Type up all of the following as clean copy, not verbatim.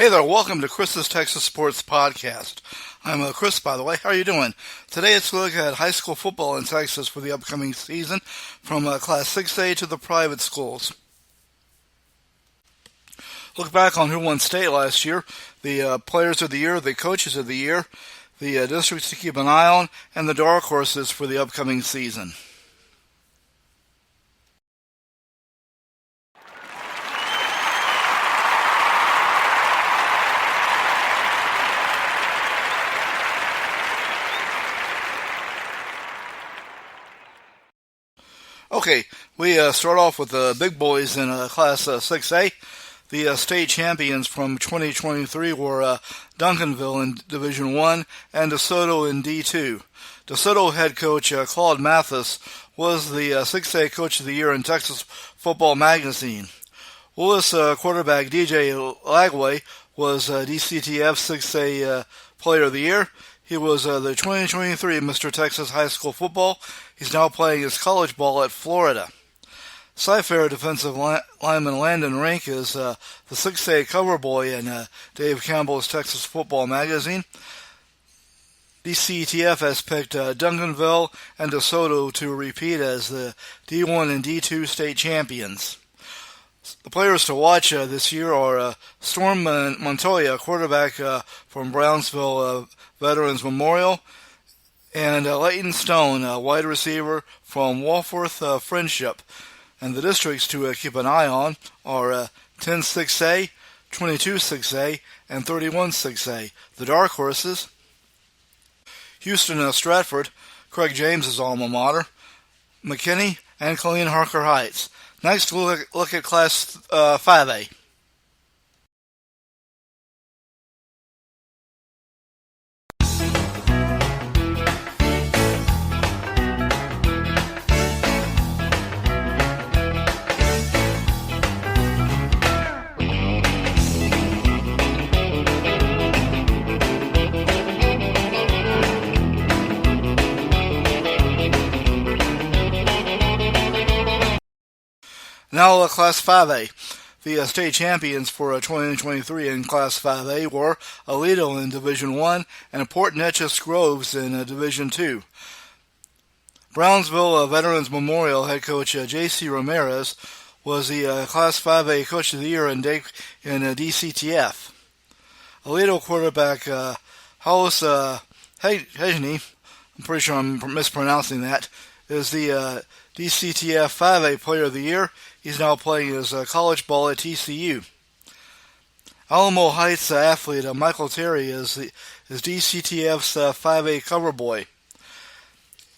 Hey there, welcome to Chris's Texas Sports Podcast. I'm Chris, by the way. How are you doing? Today it's a look at high school football in Texas for the upcoming season, from Class 6A to the private schools. Look back on who won state last year, the players of the year, the coaches of the year, the districts to keep an eye on, and the dark horses for the upcoming season. Okay, we start off with the big boys in Class 6A. The state champions from 2023 were Duncanville in Division 1 and DeSoto in D2. DeSoto head coach Claude Mathis was the 6A Coach of the Year in Texas Football Magazine. Willis quarterback DJ Lagway was DCTF 6A Player of the Year. He was the 2023 Mr. Texas High School Football. He's now playing his college ball at Florida. Cy-Fair defensive lineman Landon Rink is the 6A cover boy in Dave Campbell's Texas Football Magazine. DCTF has picked Duncanville and DeSoto to repeat as the D1 and D2 state champions. The players to watch this year are Storm Montoya, quarterback from Brownsville Veterans Memorial, and Leighton Stone, wide receiver from Walworth Friendship. And the districts to keep an eye on are 10-6A, 22-6A, and 31-6A. The dark horses: Houston Stratford, Craig James's alma mater, McKinney, and Colleen Harker Heights. Next, we'll look at Class 5A. Now, Class 5A. The state champions for 2023 in Class 5A were Aledo in Division 1 and Port Neches Groves in Division 2. Brownsville Veterans Memorial head coach J.C. Ramirez was the Class 5A Coach of the Year in DCTF. Aledo quarterback Hollis Hejny, I'm pretty sure I'm mispronouncing that, is the DCTF 5A Player of the Year. He's now playing his college ball at TCU. Alamo Heights athlete Michael Terry is DCTF's 5A cover boy.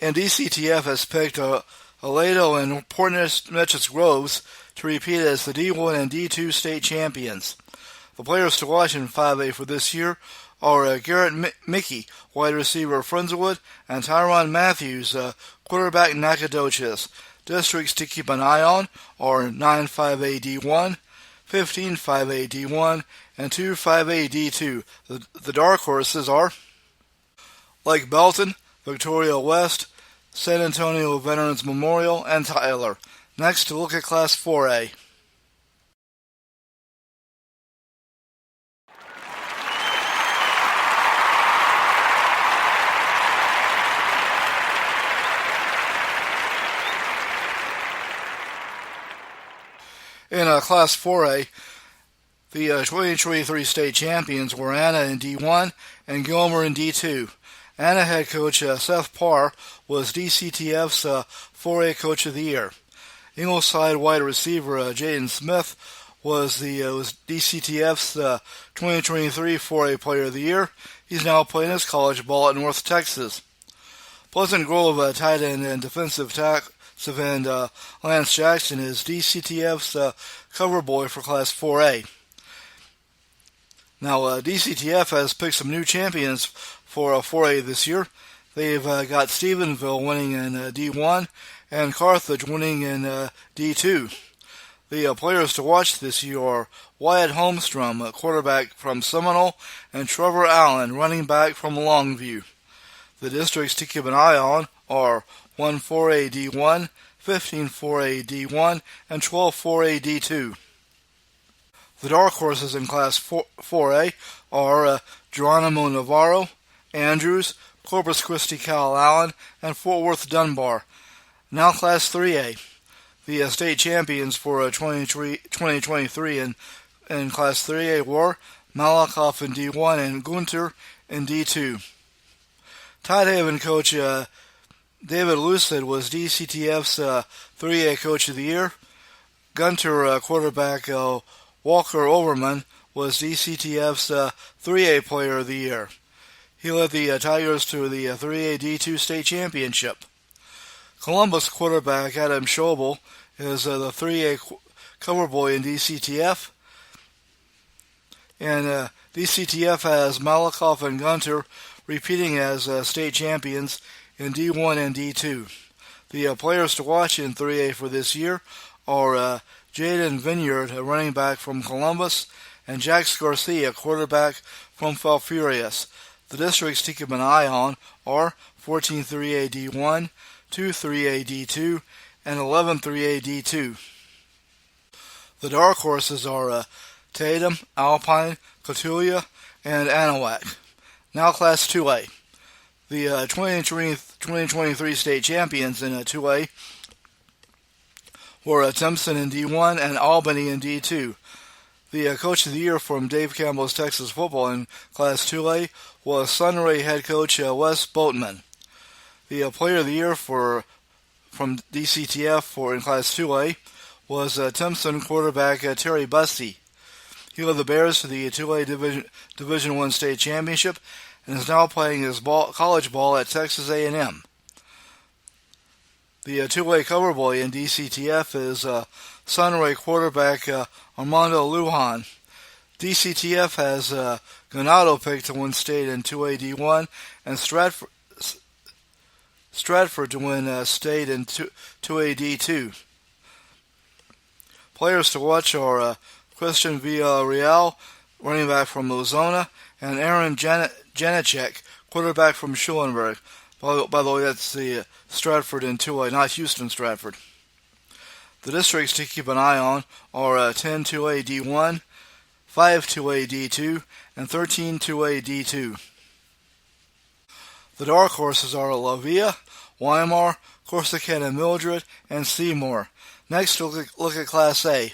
And DCTF has picked Aledo and Port Neches Groves to repeat as the D1 and D2 state champions. The players to watch in 5A for this year are Garrett Mickey, wide receiver Friendswood, and Tyron Matthews, quarterback Nacogdoches. Districts to keep an eye on are 9-5A D1, 15-5A D1, and 2-5A D2. The dark horses are Lake Belton, Victoria West, San Antonio Veterans Memorial, and Tyler. Next, to look at Class 4A. In Class 4A, the 2023 state champions were Anna in D1 and Gilmer in D2. Anna head coach Seth Parr was DCTF's 4A Coach of the Year. Ingleside wide receiver Jaden Smith was DCTF's 2023 4A Player of the Year. He's now playing his college ball at North Texas. Pleasant Grove tight end and defensive end Lance Jackson is DCTF's cover boy for Class 4A. Now, DCTF has picked some new champions for 4A this year. They've got Stephenville winning in D1 and Carthage winning in D2. The players to watch this year are Wyatt Holmstrom, quarterback from Seminole, and Trevor Allen, running back from Longview. The districts to keep an eye on are 1-4A D1, 15-4A D1, and 12-4A D2. The dark horses in Class 4A are Geronimo Navarro, Andrews, Corpus Christi Calallen, and Fort Worth Dunbar. Now Class 3A. The state champions for 2023 in Class 3A were Malakoff in D1 and Gunter in D2. Tidehaven coach David Lucid was DCTF's 3A Coach of the Year. Gunter quarterback Walker Overman was DCTF's 3A Player of the Year. He led the Tigers to the 3A D2 state championship. Columbus quarterback Adam Schobel is the 3A cover boy in DCTF. And DCTF has Malakoff and Gunter repeating as state champions in D1 and D2. The players to watch in 3A for this year are Jaden Vineyard, a running back from Columbus, and Jax Garcia, quarterback from Falfurrias. The districts to keep an eye on are 14 3A D1, 2 3A D2, and 11 3A D2. The dark horses are Tatum, Alpine, Cotulla, and Anahuac. Now Class 2A. The 2023 state champions in 2A were Timpson in D1 and Albany in D2. The Coach of the Year from Dave Campbell's Texas Football in Class 2A was Sunray head coach Wes Boatman. The Player of the Year from DCTF in Class 2A was Timpson quarterback Terry Busty. He led the Bears to the 2A Division I state championship and is now playing his college ball at Texas A&M. The 2A cover boy in DCTF is Sunray quarterback Armando Lujan. DCTF has Ganado picked to win state in 2A D1 and Stratford to win state in 2A D2. Players to watch are Christian Villarreal, running back from Lozona, and Aaron Janicek, quarterback from Schulenburg. By the way, that's the Stratford in 2A, not Houston Stratford. The districts to keep an eye on are 10 2A D1, 5 2A D2, and 13 2A D2. The dark horses are La Villa, Weimar, Corsicana Mildred, and Seymour. Next, we'll look at Class A.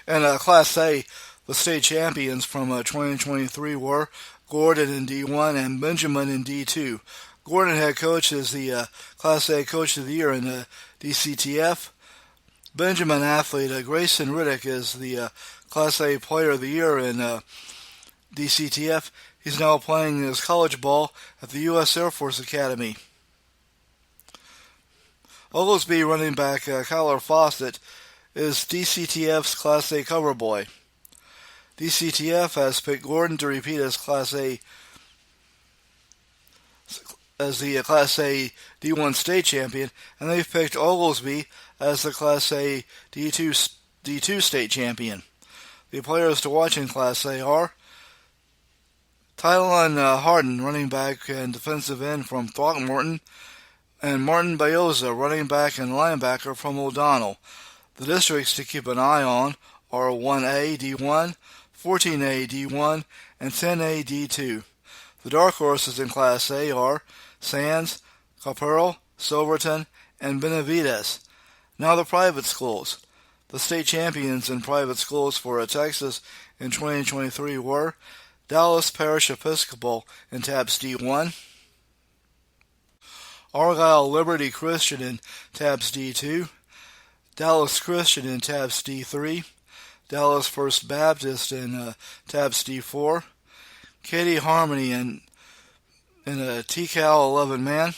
In Class A, the state champions from 2023 were Gordon in D1 and Benjamin in D2. Gordon head coach is the Class A Coach of the Year in DCTF. Benjamin athlete Grayson Riddick is the Class A Player of the Year in DCTF. He's now playing his college ball at the U.S. Air Force Academy. Oglesby running back Kyler Fawcett is DCTF's Class A cover boy. DCTF has picked Gordon to repeat as the Class A D1 state champion, and they've picked Oglesby as the Class A D2 state champion. The players to watch in Class A are Tylen Harden, running back and defensive end from Throckmorton, and Martin Bayoza, running back and linebacker from O'Donnell. The districts to keep an eye on are 1A D1, 14A D1, and 10A D2. The dark horses in Class A are Sands, Caperl, Silverton, and Benavides. Now the private schools. The state champions in private schools for Texas in 2023 were Dallas Parish Episcopal in Tabs D1, Argyle Liberty Christian in Tabs D2, Dallas Christian in Tabs D3, Dallas First Baptist in Tabs D4, Katy Harmony in a TCAL 11-man,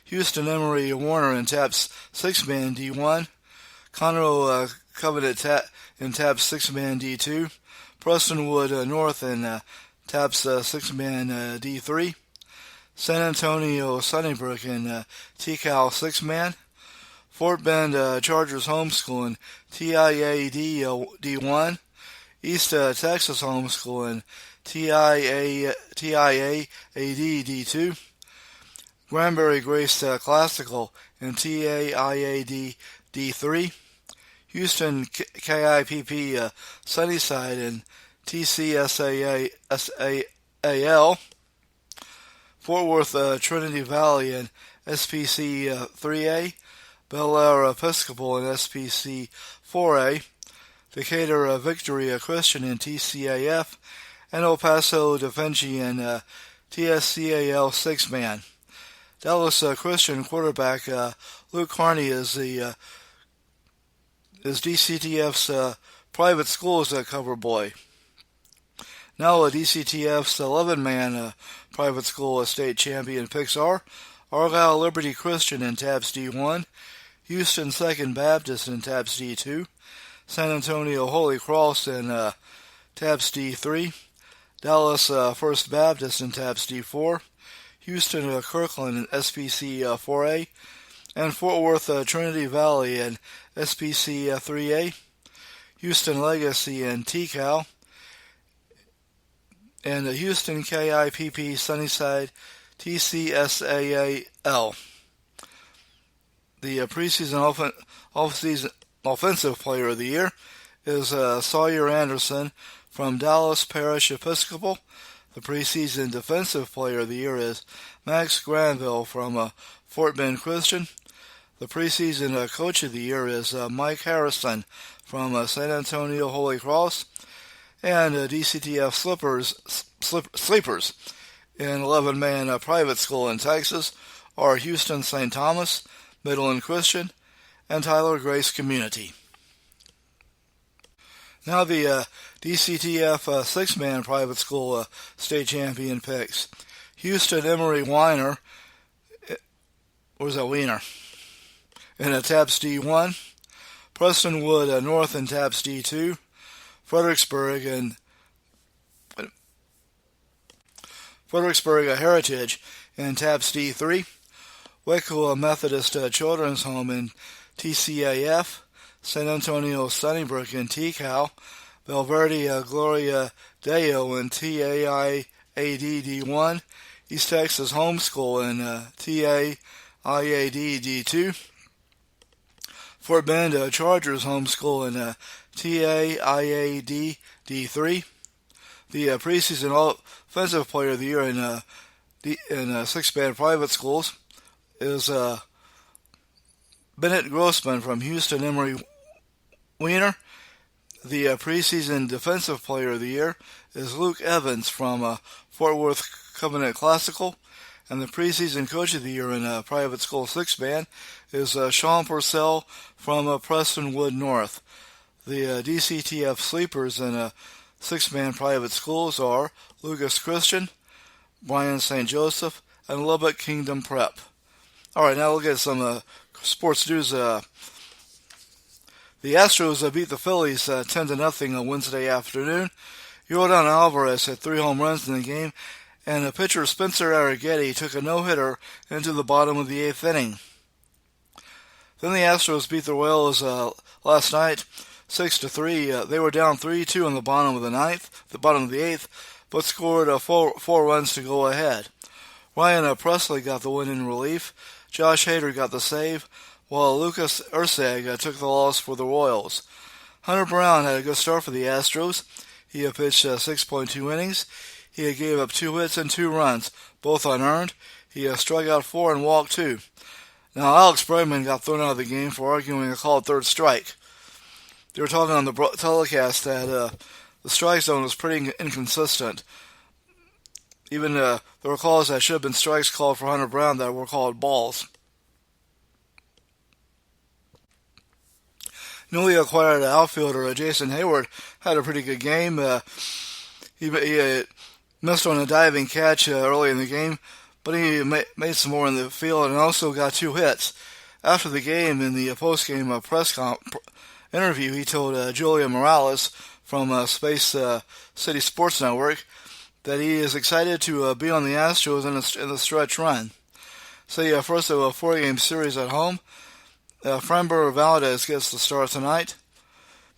Houston Emory Warner in Tabs 6-man D1, Conroe Covenant in Tabs 6-man D2, Prestonwood North in taps six-man D3. San Antonio Sunnybrook in TCAL six-man. Fort Bend Chargers homeschool in TIA D1. East Texas homeschool in TIA AD D2. Granbury Grace Classical in TAIAD D3. Houston KIPP Sunnyside in TCSAL. Fort Worth Trinity Valley in SPC 3A. Bel Air Episcopal in SPC 4A. Decatur Victory Christian in TCAF. And El Paso Defensi in TSCAL 6-man. Dallas Christian quarterback Luke Carney is DCTF's private school's cover boy. Now DCTF's 11-man private school state champion picks are Argyle Liberty Christian in tabs D1, Houston Second Baptist in tabs D2, San Antonio Holy Cross in tabs D3, Dallas First Baptist in tabs D4, Houston Kirkland in SPC 4A, and Fort Worth Trinity Valley in SPC 3A, Houston Legacy in TCAL, and Houston KIPP Sunnyside TCSAAL. The preseason offensive player of the year is Sawyer Anderson from Dallas Parish Episcopal. The preseason defensive player of the year is Max Granville from Fort Bend Christian. The preseason coach of the year is Mike Harrison from San Antonio Holy Cross. And DCTF sleepers in 11-man private school in Texas are Houston St. Thomas, Midland Christian, and Tyler Grace Community. Now the DCTF 6-man private school state champion picks. Houston Emory Weiner, where's that Weiner? In tabs D1. Prestonwood North in tabs D2. Fredericksburg Heritage in tabs D3. Waco Methodist Children's Home in TCAF. San Antonio Sunnybrook in TCAL. Valverde Gloria Deo in TAIAD D1. East Texas Homeschool in TAIAD D2. Fort Bend Chargers Homeschool in TAIAD D3. The preseason offensive player of the year in 6-man private schools is Bennett Grossman from Houston Emory Weiner. The preseason defensive player of the year is Luke Evans from Fort Worth Covenant Classical. And the preseason coach of the year in private school 6-man is Sean Purcell from Prestonwood North. The DCTF sleepers in 6-man private schools are Lucas Christian, Bryan St. Joseph, and Lubbock Kingdom Prep. All right, now we'll get some sports news. The Astros beat the Phillies 10-0 on Wednesday afternoon. Yordan Alvarez hit 3 home runs in the game, and pitcher Spencer Arrighetti took a no-hitter into the bottom of the 8th inning. Then the Astros beat the Royals last night 6-3. They were down 3-2 in the bottom of the 8th, but scored 4 runs to go ahead. Ryan Presley got the win in relief. Josh Hader got the save, while Lucas Ursag took the loss for the Royals. Hunter Brown had a good start for the Astros. He pitched 6.2 innings. He gave up 2 hits and 2 runs, both unearned. He struck out 4 and walked 2. Now, Alex Bregman got thrown out of the game for arguing a called third strike. They were talking on the telecast that the strike zone was pretty inconsistent. Even there were calls that should have been strikes called for Hunter Brown that were called balls. Newly acquired outfielder Jason Hayward had a pretty good game. He missed on a diving catch early in the game, but he made some more in the field and also got 2 hits. After the game, in the post-game press interview, he told Julia Morales from Space City Sports Network that he is excited to be on the Astros in the stretch run. So first of a 4-game series at home. Framber Valdez gets the start tonight.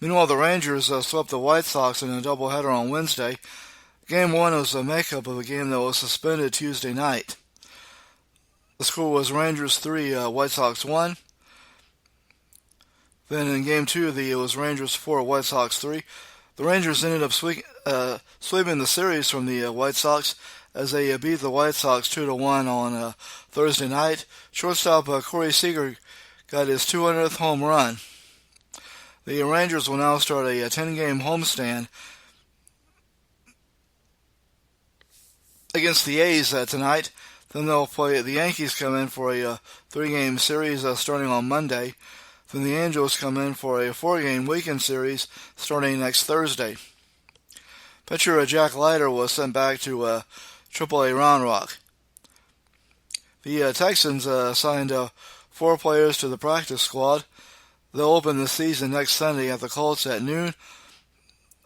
Meanwhile, the Rangers swept the White Sox in a doubleheader on Wednesday. Game 1 was a makeup of a game that was suspended Tuesday night. The score was Rangers 3, White Sox 1. Then in Game 2, it was Rangers 4, White Sox 3. The Rangers ended up sweeping the series from the White Sox as they beat the White Sox 2-1 on Thursday night. Shortstop Corey Seager got his 200th home run. The Rangers will now start a 10-game homestand against the A's tonight. Then they'll play. The Yankees come in for a 3-game series starting on Monday. Then the Angels come in for a 4-game weekend series starting next Thursday. Pitcher Jack Leiter was sent back to AAA Round Rock. The Texans signed 4 players to the practice squad. They'll open the season next Sunday at the Colts at noon.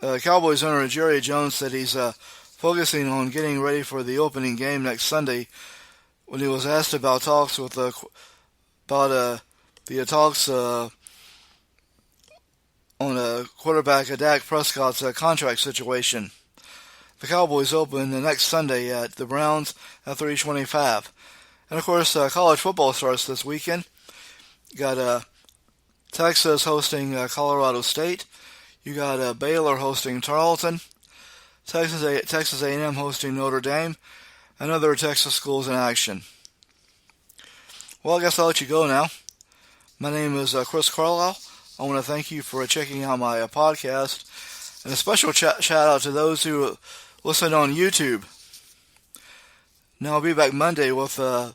Cowboys owner Jerry Jones said he's focusing on getting ready for the opening game next Sunday. When he was asked about talks with the talks on quarterback Dak Prescott's contract situation. The Cowboys open the next Sunday at the Browns at 3:25. And of course, college football starts this weekend. You got Texas hosting Colorado State. You got Baylor hosting Tarleton. Texas A&M hosting Notre Dame. And other Texas schools in action. Well, I guess I'll let you go now. My name is Chris Carlisle. I want to thank you for checking out my podcast. And a special shout out to those who listen on YouTube. Now I'll be back Monday with the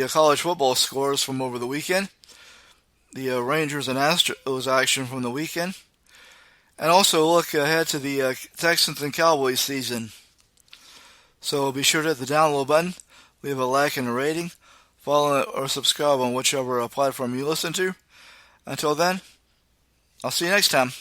college football scores from over the weekend. The Rangers and Astros action from the weekend. And also look ahead to the Texans and Cowboys season. So be sure to hit the download button, leave a like and a rating, follow or subscribe on whichever platform you listen to. Until then, I'll see you next time.